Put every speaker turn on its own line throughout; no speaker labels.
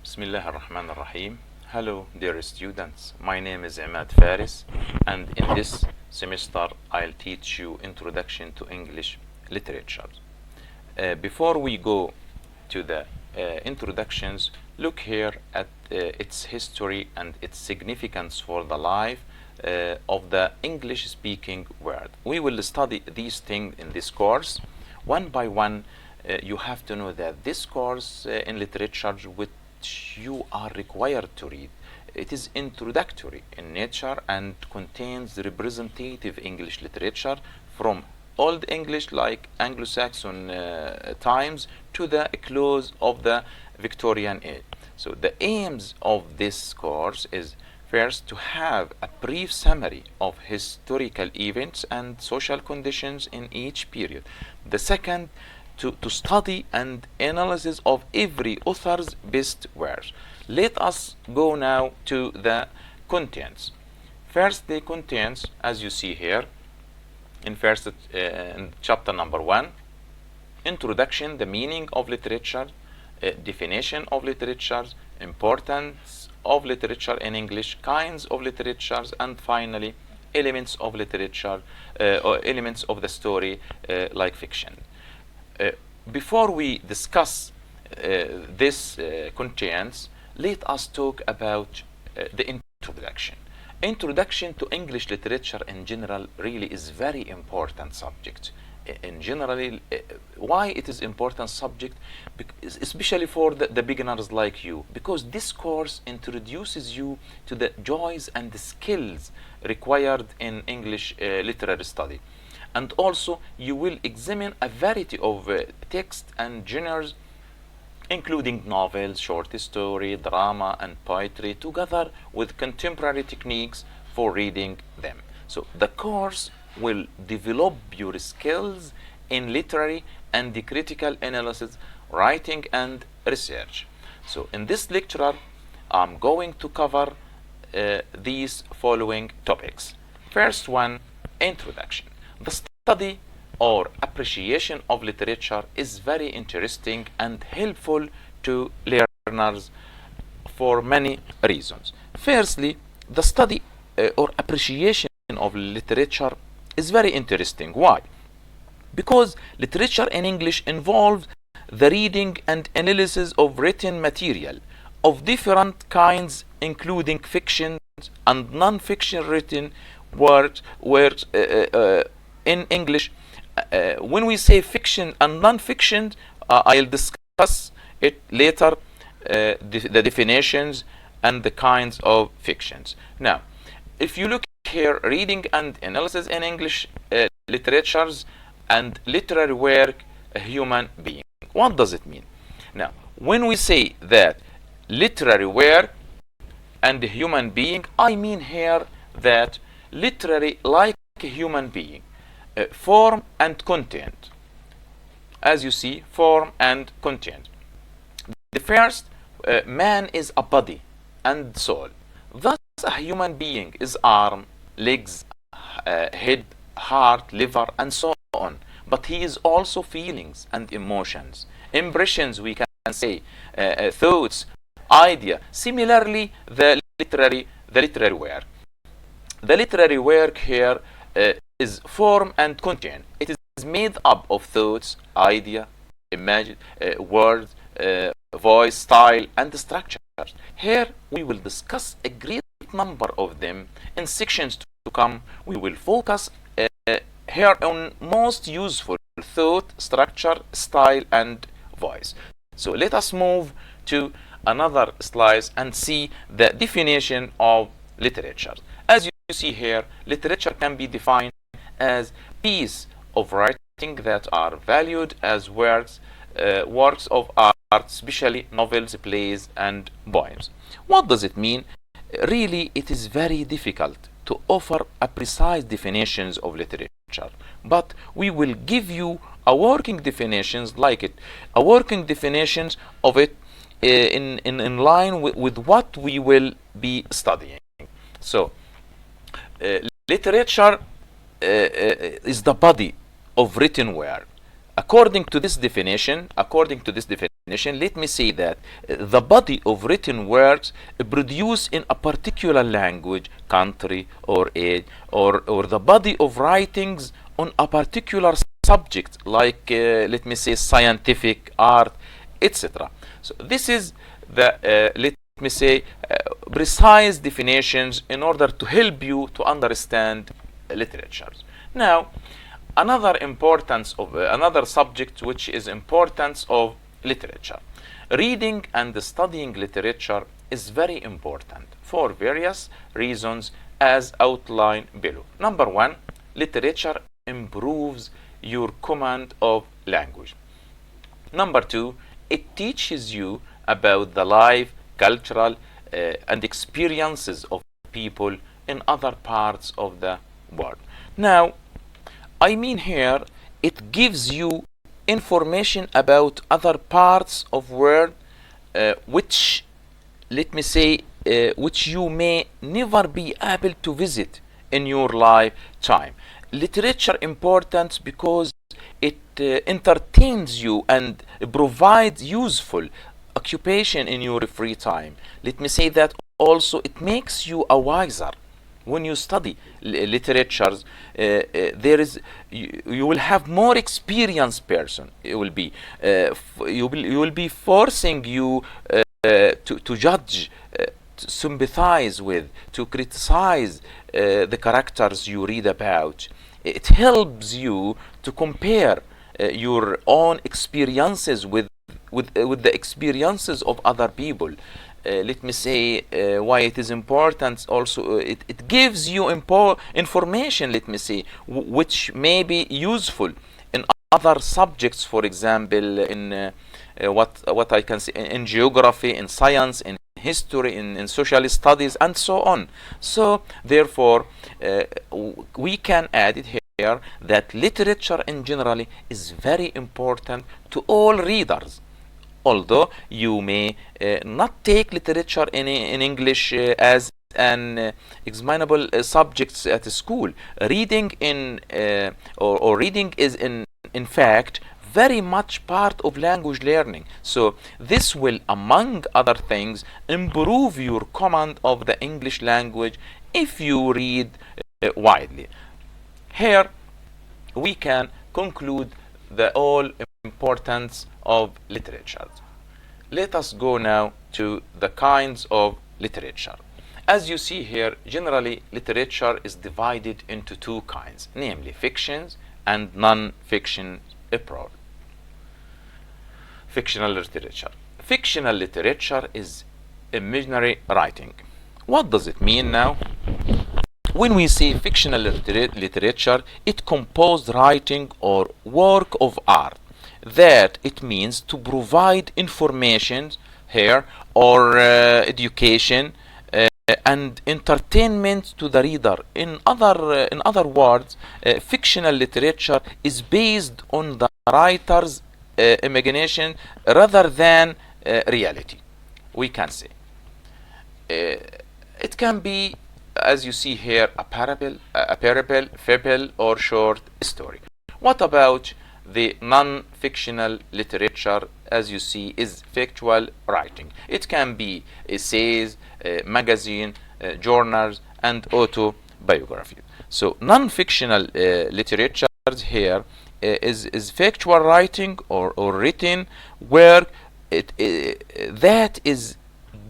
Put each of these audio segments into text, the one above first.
Bismillah ar-Rahman ar-Rahim. Hello dear students, my name is Ahmad Faris, and in this semester I'll teach you Introduction to English Literature. Before we go to the introductions, look here at its history and its significance for the life of the English speaking world. We will study these things in this course one by one. You have to know that this course in literature which you are required to read, it is introductory in nature and contains representative English literature from Old English like Anglo-Saxon times to the close of the Victorian age. So the aims of this course is first to have a brief summary of historical events and social conditions in each period. The second, to study and analysis of every author's best works. Let us go now to the contents. First, the contents, as you see here, in chapter number 1, introduction, the meaning of literature, definition of literature, importance of literature in English, kinds of literatures, and finally, elements of literature or elements of the story like fiction. Before we discuss this contents, let us talk about the introduction. Introduction to English literature in general really is very important subject. In general, why it is important subject? Especially for the beginners like you, because this course introduces you to the joys and the skills required in English literary study. And also you will examine a variety of texts and genres, including novels, short story, drama, and poetry, together with contemporary techniques for reading them. So the course will develop your skills in literary and critical analysis, writing, and research. So in this lecture, I'm going to cover these following topics. First one, introduction. The study or appreciation of literature is very interesting and helpful to learners for many reasons. Firstly, the study or appreciation of literature is very interesting. Why? Because literature in English involves the reading and analysis of written material of different kinds, including fiction and non-fiction written words in English. When we say fiction and non-fiction, I'll discuss it later, the definitions and the kinds of fictions. Now, if you look here, reading and analysis in English literatures and literary work, a human being. What does it mean? Now, when we say that literary work and a human being, I mean here that literary like a human being, form and content. As you see, form and content. The first, man is a body and soul. Thus, a human being is arm, legs, head, heart, liver, and so on. But he is also feelings and emotions, impressions, we can say, thoughts, idea. Similarly, the literary work. The literary work here is form and content. It is made up of thoughts, idea, imagine, words, voice, style, and structures. Here we will discuss a great number of them in sections to come. We will focus here on most useful thought, structure, style, and voice. So let us move to another slide and see the definition of literature. As you see here, literature can be defined as piece of writing that are valued as works of art, especially novels, plays, and poems. What does it mean? Really, it is very difficult to offer a precise definitions of literature, but we will give you a working definitions like it, a working definitions of it in line with what we will be studying. So, literature is the body of written work. According to this definition, let me say that the body of written works produced in a particular language, country, or age, or the body of writings on a particular subject, like let me say scientific, art, etc. So this is the let me say precise definitions in order to help you to understand literature. Now, another subject which is importance of literature. Reading and studying literature is very important for various reasons as outlined below. Number one, literature improves your command of language. Number two, it teaches you about the life, cultural and experiences of people in other parts of the world. Now, I mean here, it gives you information about other parts of world which, let me say, which you may never be able to visit in your lifetime. Literature important because it entertains you and provides useful occupation in your free time. Let me say that also it makes you a wiser. When you study literatures, you will have more experienced person. It will be you will be forcing you to judge, to sympathize with, to criticize the characters you read about. It helps you to compare your own experiences with the experiences of other people. Let me say why it is important. Also, it gives you information, let me say, which may be useful in other subjects. For example, in what I can say in geography, in science, in history, in social studies, and so on. So therefore, we can add it here that literature in general is very important to all readers. Although you may not take literature in English as an examinable subject at school, reading or reading is in fact very much part of language learning. So this will, among other things, improve your command of the English language if you read widely. Here we can conclude the all importance of literature. Let us go now to the kinds of literature. As you see here, generally literature is divided into two kinds, namely fictions and non-fiction abroad. Fictional literature. Fictional literature is imaginary writing. What does it mean now? When we say fictional literature, it composed writing or work of art that it means to provide information here or education and entertainment to the reader. In other words, fictional literature is based on the writer's imagination rather than reality. We can say it can be, as you see here, a parable, fable, or short story. What about the non-fictional literature? As you see, is factual writing. It can be essays, magazine, journals, and autobiography. So non-fictional literature here is factual writing or written work that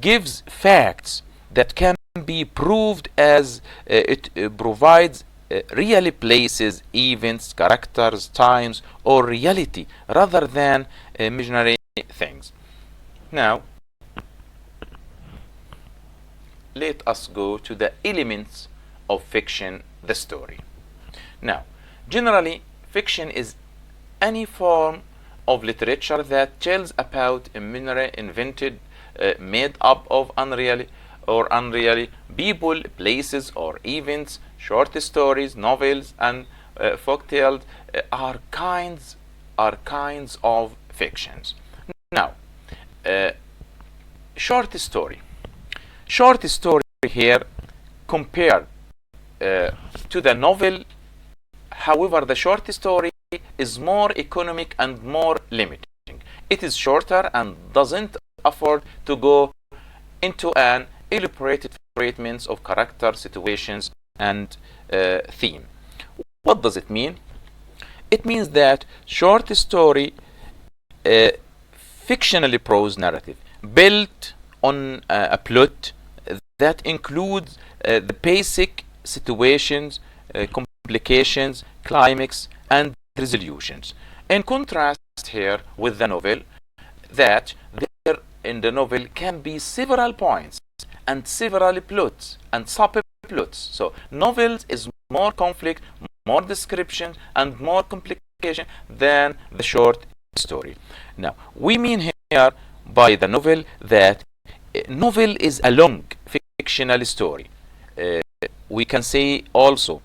gives facts that can be proved as it provides really places, events, characters, times, or reality rather than imaginary things. Now, let us go to the elements of fiction, the story. Now, generally, fiction is any form of literature that tells about imaginary, invented, made up of unreal people, places, or events. Short stories, novels, and folktales are kinds of fictions. Now, short story here compared to the novel. However, the short story is more economic and more limiting. it is shorter and doesn't afford to go into an elaborated treatments of character, situations, and theme. What does it mean? It means that short story, fictionally prose narrative built on a plot that includes the basic situations, complications, climax, and resolutions. In contrast here with the novel, that there in the novel can be several points and several plots and subplots. So novels is more conflict, more description, and more complication than the short story. Now, we mean here by the novel that novel is a long fictional story. We can say also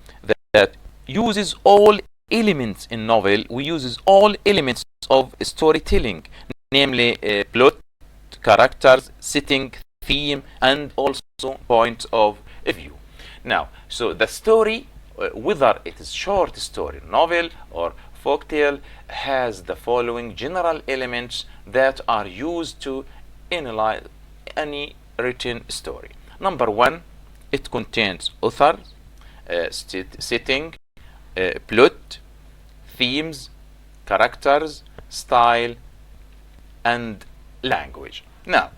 that uses all elements in novel. We uses all elements of storytelling, namely plot, characters, setting, theme, and also point of view. Now, so the story, whether it is short story, novel, or folktale, has the following general elements that are used to analyze any written story. Number one, it contains author, setting, plot, themes, characters, style, and language. Now,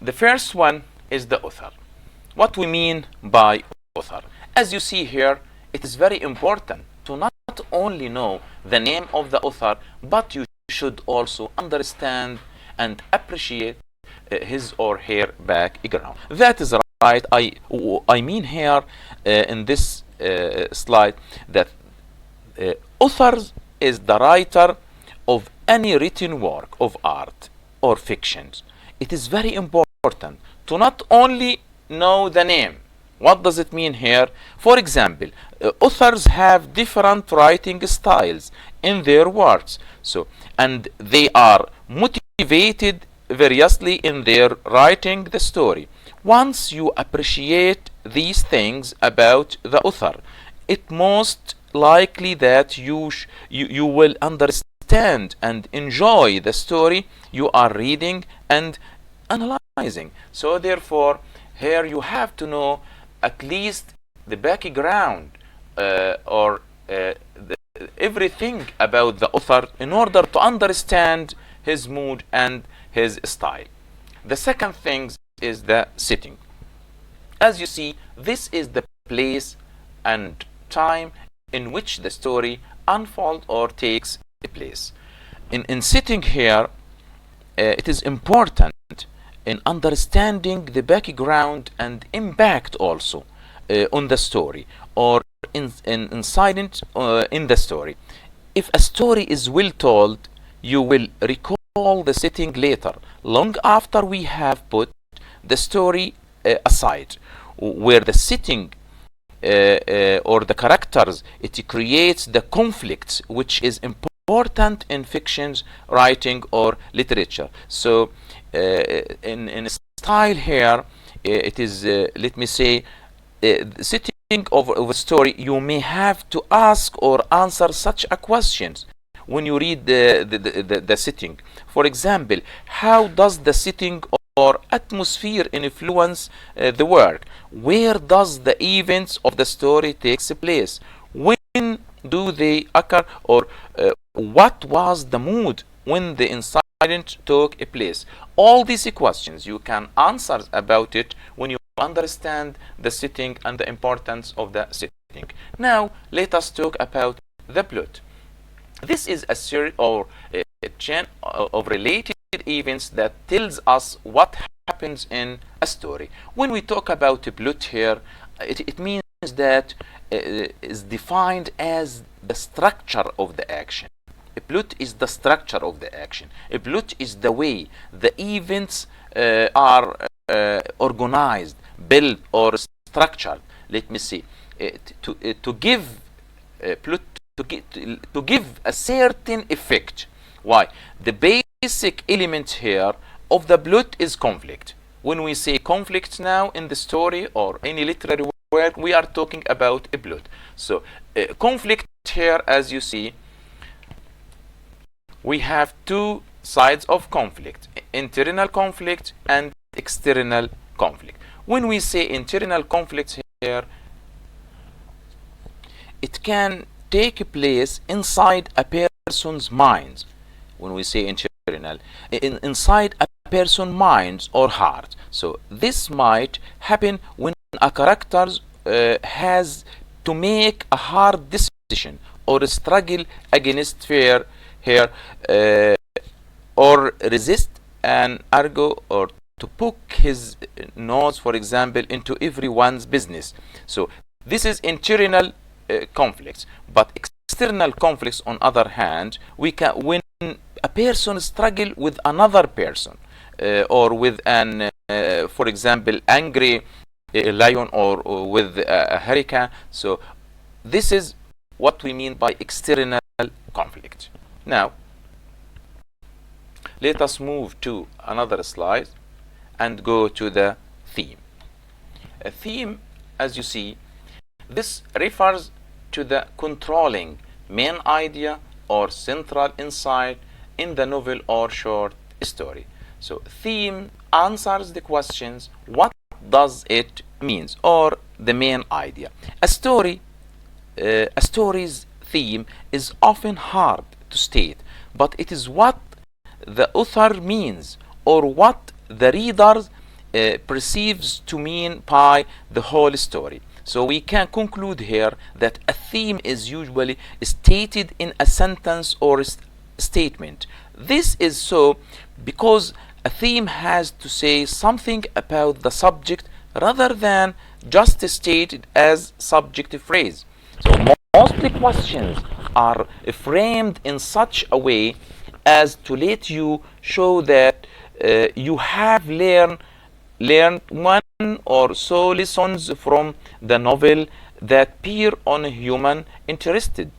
the first one is the author. What we mean by author? As you see here, it is very important to not only know the name of the author, but you should also understand and appreciate his or her background. That is right. I mean here in this slide that author is the writer of any written work of art or fictions. It is very important to not only know the name. What does it mean here? For example, authors have different writing styles in their works. So, and they are motivated variously in their writing the story. Once you appreciate these things about the author, it most likely that you will understand and enjoy the story you are reading and analyzing. So therefore, here you have to know at least the background or everything about the author in order to understand his mood and his style. The second thing is the setting. As you see, this is the place and time in which the story unfolds or takes place. In setting here, it is important in understanding the background and impact also on the story or incident in the story. If a story is well told, you will recall the setting later, long after we have put the story aside, where the setting or the characters, it creates the conflicts which is important in fictions writing or literature. So in style here, it is let me say setting of a story, you may have to ask or answer such a questions when you read the setting. For example, how does the setting or atmosphere influence the work? Where does the events of the story takes place? When do they occur? Or what was the mood when the incident took place? All these questions you can answer about it when you understand the setting and the importance of the setting. Now let us talk about the plot. This is a series or a chain of related events that tells us what happens in a story. When we talk about a plot here, it means that is defined as the structure of the action. A plot is the structure of the action. A plot is the way the events are organized, built, or structured. Let me see. To give plot to give a certain effect. Why? The basic element here of the plot is conflict. When we say conflict now in the story or any literary work, we are talking about a plot. So conflict here, as you see, we have two sides of conflict: internal conflict and external conflict. When we say internal conflict here, it can take place inside a person's mind. When we say internal, inside a person's mind or heart. So this might happen when a character has to make a hard decision or struggle against fear here, or resist an argue, or to poke his nose, for example, into everyone's business. So this is internal conflicts. But external conflicts, on other hand, we can, when a person struggle with another person, or with an for example, angry lion, or with a hurricane. So this is what we mean by external conflict. Now let us move to another slide and go to the theme. A theme, as you see, this refers to the controlling main idea or central insight in the novel or short story. So theme answers the questions: what does it mean, or the main idea. A story's theme is often hard to state, but it is what the author means, or what the reader perceives to mean by the whole story. So we can conclude here that a theme is usually stated in a sentence or statement. This is so because a theme has to say something about the subject rather than just stated as subject phrase. So mostly questions are framed in such a way as to let you show that you have learned one or so lessons from the novel that peer on human interested.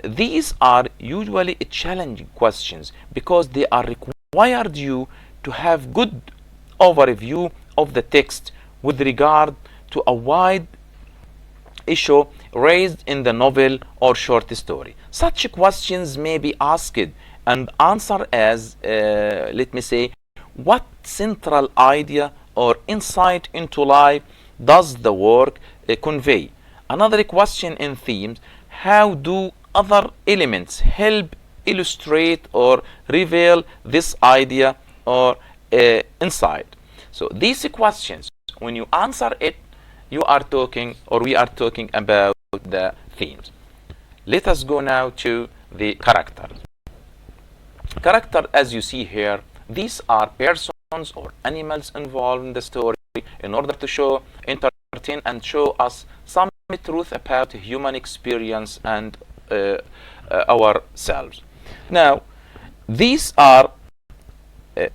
These are usually challenging questions because they are required you to have good overview of the text with regard to a wide issue raised in the novel or short story. Such questions may be asked and answered as, let me say, what central idea or insight into life does the work convey? Another question in themes: how do other elements help illustrate or reveal this idea or insight? So these questions, when you answer it, you are talking, or we are talking about the themes. Let us go now to the characters. Character, as you see here, these are persons or animals involved in the story in order to show, entertain, and show us some truth about human experience and ourselves. Now, these are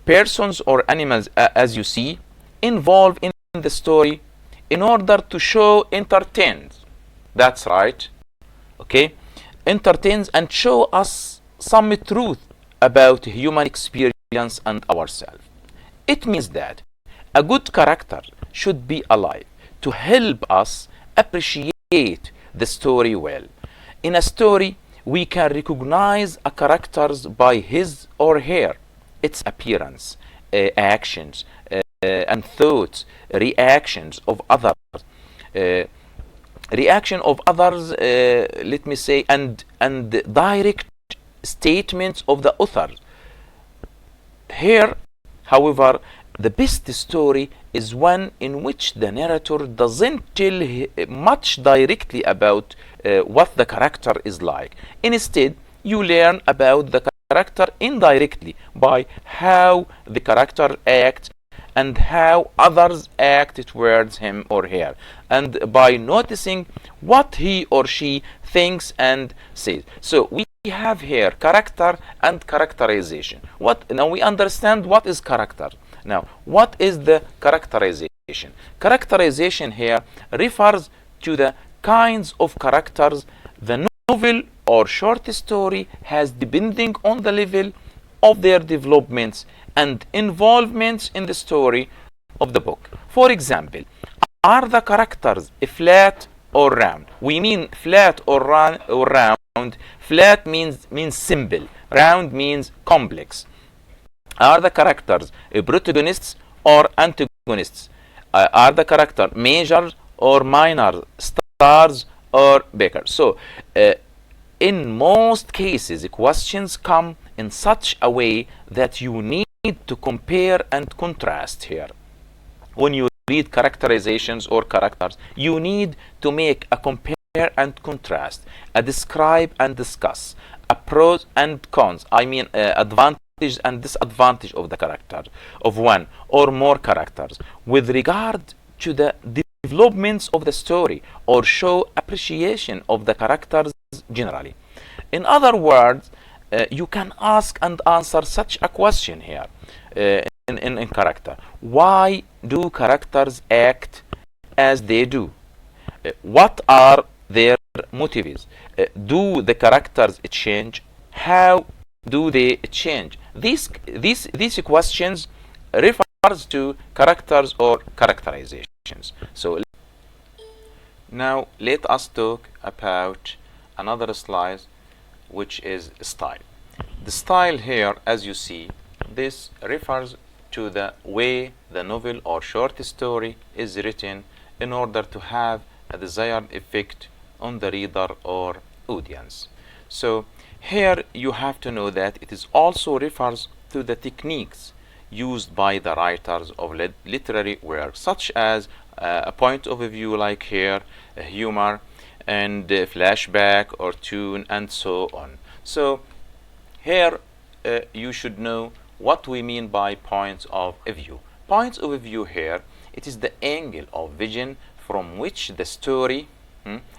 persons or animals, as you see, involved in the story in order to show, entertains. That's right. Okay, entertains and show us some truth about human experience and ourselves. It means that a good character should be alive to help us appreciate the story well. In a story, we can recognize a character by his or her, its appearance, actions, and thoughts, reactions of others, let me say, and direct statements of the author. Here, however, the best story is one in which the narrator doesn't tell much directly about what the character is like. Instead, you learn about the character indirectly by how the character acts and how others act towards him or her, and by noticing what he or she thinks and says. So we have here character and characterization. Now we understand what is character. Now, what is the characterization? Characterization here refers to the kinds of characters the novel or short story has, depending on the level of their developments and involvements in the story of the book. For example, are the characters flat or round? We mean flat or round Flat means simple. Round means complex. Are the characters protagonists or antagonists? Are the character major or minor, stars or bakers? So in most cases, questions come in such a way that you need to compare and contrast here. When you read characterizations or characters, you need to make a compare and contrast, a describe and discuss, a pros and cons, advantage and disadvantage of the character, of one or more characters, with regard to the developments of the story, or show appreciation of the characters generally. In other words, you can ask and answer such a question here in character. Why do characters act as they do? What are their motives? Do the characters change? How do they change? These questions refers to characters or characterizations. So now let us talk about another slide, which is style. The style here, as you see, this refers to the way the novel or short story is written in order to have a desired effect on the reader or audience. So here you have to know that it is also refers to the techniques used by the writers of literary works, such as a point of view, like here, humor, and flashback or tune, and so on. So here you should know what we mean by points of view. Points of view here, it is the angle of vision from which the story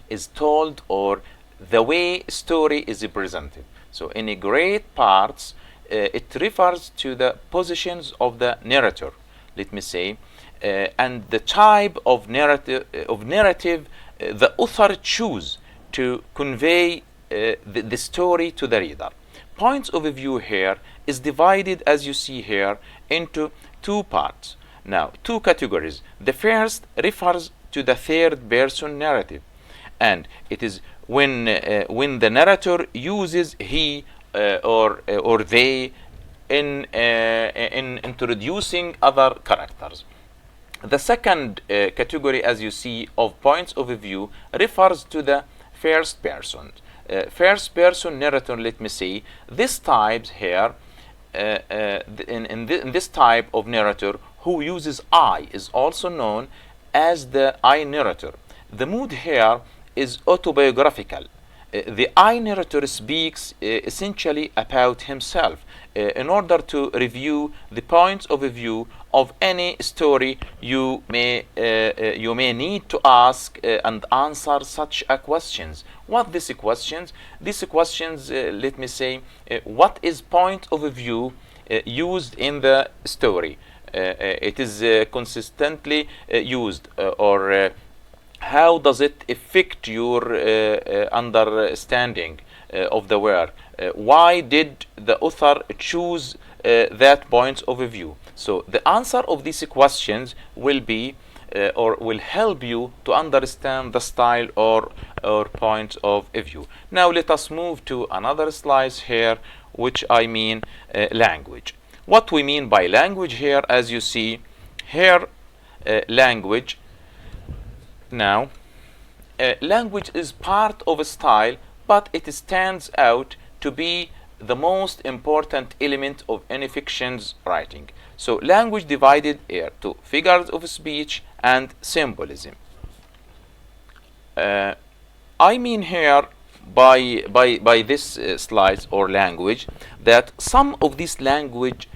is told, or the way story is presented. So in a great parts, it refers to the positions of the narrator, let me say, and the type of narrative the author choose to convey the story to the reader. Points of view here is divided, as you see here, into two parts. Now, two categories. The first refers to the third person narrative, and it is when the narrator uses he or they in introducing other characters. The second category, as you see, of points of view refers to the first person. First person narrator, let me say, this type here, in this type of narrator who uses I is also known as the I narrator. The mood here is autobiographical. The I narrator speaks essentially about himself in order to review the points of view of any story. You may need to ask and answer such questions. What these questions? These questions, let me say, what is point of view used in the story? It is consistently used, or how does it affect your understanding of the work? Why did the author choose that point of view? So the answer of these questions will be or will help you to understand the style or point of view. Now let us move to another slide here, which I mean language. What we mean by language here, as you see here, language. Now, language is part of a style, but it stands out to be the most important element of any fiction's writing. So language divided here to figures of speech and symbolism. I mean here by this slides or language that some of these language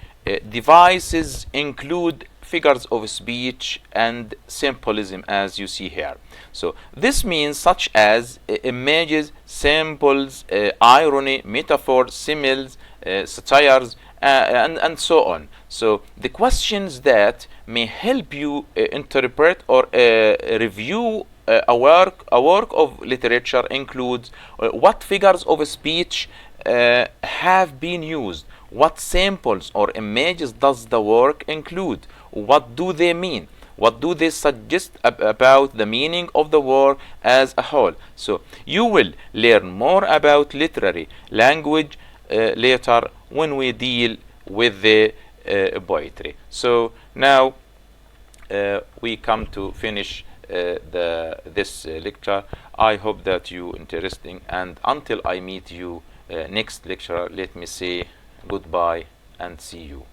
devices include figures of speech and symbolism, as you see here. So this means such as images, symbols, irony, metaphors, similes, satires, and so on. So the questions that may help you interpret or review a work of literature includes what figures of speech have been used, what samples or images does the work include, what do they mean, what do they suggest about the meaning of the word as a whole. So you will learn more about literary language later when we deal with the poetry. So now we come to finish this lecture. I hope that you interesting, and until I meet you next lecture, let me say goodbye and see you.